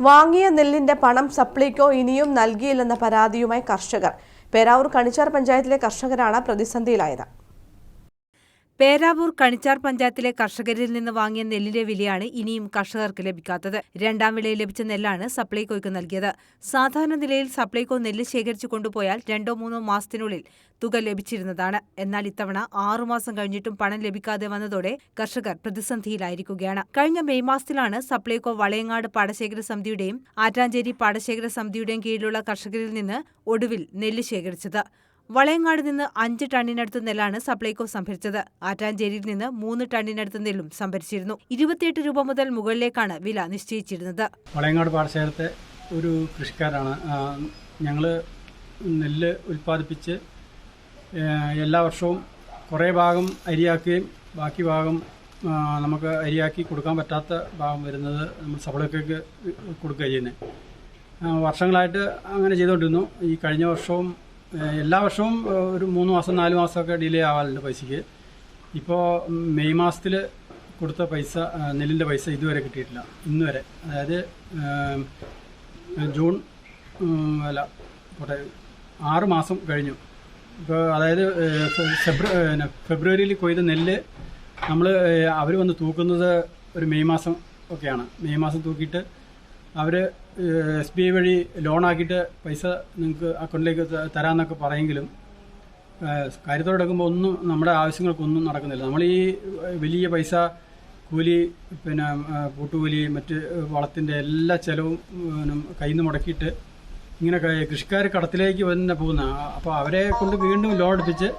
വാങ്ങിയ നെല്ലിന്റെ പണം സപ്ലൈകോ ഇനിയും നൽകിയില്ലെന്ന പരാതിയുമായി കർഷകർ. പേരാവൂർ കണിച്ചാർ പഞ്ചായത്തിലെ കർഷകരാണ് പ്രതിസന്ധിയിലായത്. പേരാവൂർ കണിച്ചാർ പഞ്ചായത്തിലെ കർഷകരിൽ നിന്ന് വാങ്ങിയ നെല്ലിന്റെ വിലയാണ് ഇനിയും കർഷകർക്ക് ലഭിക്കാത്തത്. രണ്ടാം വിളയിൽ ലഭിച്ച നെല്ലാണ് സപ്ലൈകോയ്ക്ക് നൽകിയത്. സാധാരണ നിലയിൽ സപ്ലൈകോ നെല്ല് ശേഖരിച്ചു കൊണ്ടുപോയാൽ 2-3 മാസത്തിനുള്ളിൽ തുക ലഭിച്ചിരുന്നതാണ്. എന്നാൽ ഇത്തവണ 6 മാസം കഴിഞ്ഞിട്ടും പണം ലഭിക്കാതെ വന്നതോടെ കർഷകർ പ്രതിസന്ധിയിലായിരിക്കുകയാണ്. കഴിഞ്ഞ മെയ് മാസത്തിലാണ് സപ്ലൈകോ വളയങ്ങാട് പാടശേഖര സമിതിയുടെയും ആറ്റാഞ്ചേരി പാടശേഖര സമിതിയുടെയും കീഴിലുള്ള കർഷകരിൽ നിന്ന് ഒടുവിൽ നെല്ല് ശേഖരിച്ചത്. വളയങ്ങാട് നിന്ന് 5 ടണ്ണിനടുത്ത് നെല്ലാണ് സപ്ലൈകോ സംഭരിച്ചത്. ആറ്റാഞ്ചേരിയിൽ നിന്ന് 3 ടണ്ണിനടുത്ത് നെല്ലും സംഭരിച്ചിരുന്നു. 28 രൂപ മുതൽ മുകളിലേക്കാണ് വില നിശ്ചയിച്ചിരുന്നത്. വളയങ്ങാട് പാടശേഖരത്തെ ഒരു കൃഷിക്കാരാണ്. ഞങ്ങൾ നെല്ല് ഉൽപ്പാദിപ്പിച്ച് എല്ലാ വർഷവും കുറേ ഭാഗം അരിയാക്കുകയും ബാക്കി ഭാഗം നമുക്ക് അരിയാക്കി കൊടുക്കാൻ പറ്റാത്ത ഭാഗം വരുന്നത് നമ്മൾ സപ്ലൈകോയ്ക്ക് കൊടുക്കുക ചെയ്യുന്നത്. വർഷങ്ങളായിട്ട് അങ്ങനെ ചെയ്തുകൊണ്ടിരുന്നു. ഈ കഴിഞ്ഞ വർഷവും എല്ലാ വർഷവും ഒരു 3 മാസം 4 മാസമൊക്കെ ഡിലേ ആവാറുണ്ട് പൈസയ്ക്ക്. ഇപ്പോൾ മെയ് മാസത്തിൽ കൊടുത്ത പൈസ, നെല്ലിൻ്റെ പൈസ ഇതുവരെ കിട്ടിയിട്ടില്ല, ഇന്ന് വരെ. അതായത് ജൂൺ 6 മാസം കഴിഞ്ഞു. ഇപ്പോൾ അതായത് ഫെബ്രുവരിയിൽ കൊയ്ത നെല്ല് അവർ വന്ന് തൂക്കുന്നത് ഒരു മെയ് മാസം ഒക്കെയാണ്. മെയ് മാസം തൂക്കിയിട്ട് അവർ SBI വഴി ലോണാക്കിയിട്ട് പൈസ നിങ്ങൾക്ക് അക്കൗണ്ടിലേക്ക് തരാമെന്നൊക്കെ പറയെങ്കിലും കാര്യത്തോടെടുക്കുമ്പോൾ ഒന്നും നമ്മുടെ ആവശ്യങ്ങൾക്കൊന്നും നടക്കുന്നില്ല. നമ്മൾ ഈ വലിയ പൈസ കൂലി, പിന്നെ പൂട്ടുകൂലി, മറ്റ് വളത്തിൻ്റെ എല്ലാ ചിലവും കയ്യിൽ നിന്ന് മുടക്കിയിട്ട് ഇങ്ങനെ കൃഷിക്കാർ കടത്തിലേക്ക് തന്നെ പോകുന്ന, അപ്പോൾ അവരെ കൊണ്ട് വീണ്ടും ലോൺ എടുപ്പിച്ച്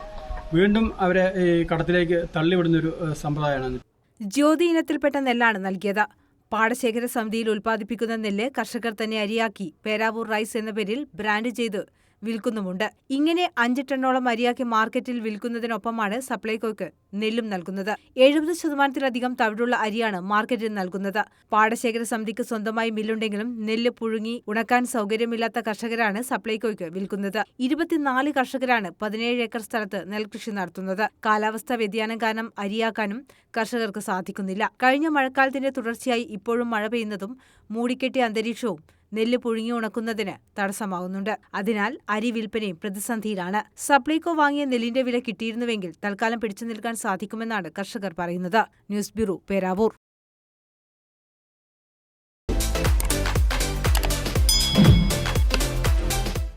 വീണ്ടും അവരെ ഈ കടത്തിലേക്ക് തള്ളിവിടുന്നൊരു സമ്പ്രദായമാണ്. ജ്യോതി ഇനത്തിൽപ്പെട്ട നെല്ലാണ് നൽകിയത്. പാടശേഖര സമിതിയിൽ ഉൽപ്പാദിപ്പിക്കുന്ന നെല്ല് കർഷകർ തന്നെ അരിയാക്കി പേരാവൂർ റൈസ് എന്ന പേരിൽ ബ്രാൻഡ് ചെയ്ത് വിൽക്കുന്നുമുണ്ട്. ഇങ്ങനെ 5 ടണ്ണോളം അരിയാക്കി മാർക്കറ്റിൽ വിൽക്കുന്നതിനൊപ്പമാണ് സപ്ലൈകോയ്ക്ക് നെല്ലും നൽകുന്നത്. 70% തവിടുള്ള അരിയാണ് മാർക്കറ്റിൽ നൽകുന്നത്. പാടശേഖര സമിതിക്ക് സ്വന്തമായി മില്ലുണ്ടെങ്കിലും നെല്ല് പുഴുങ്ങി ഉണക്കാൻ സൗകര്യമില്ലാത്ത കർഷകരാണ് സപ്ലൈകോയ്ക്ക് വിൽക്കുന്നത്. 24 കർഷകരാണ് 17 ഏക്കർ സ്ഥലത്ത് നെൽകൃഷി നടത്തുന്നത്. കാലാവസ്ഥാ വ്യതിയാനം കാരണം അരിയാക്കാനും കർഷകർക്ക് സാധിക്കുന്നില്ല. കഴിഞ്ഞ മഴക്കാലത്തിന്റെ തുടർച്ചയായി ഇപ്പോഴും മഴ പെയ്യുന്നതും മൂടിക്കെട്ടിയ അന്തരീക്ഷവും നെല്ല് പുഴുങ്ങി ഉണക്കുന്നതിന് തടസ്സമാകുന്നുണ്ട്. അതിനാൽ അരി വിൽപ്പനയും പ്രതിസന്ധിയിലാണ്. സപ്ലൈകോ വാങ്ങിയ നെല്ലിന്റെ വില കിട്ടിയിരുന്നുവെങ്കിൽ തൽക്കാലം പിടിച്ചു നിൽക്കാൻ സാധിക്കുമെന്നാണ് കർഷകർ പറയുന്നത്. News bureau, Peravoor.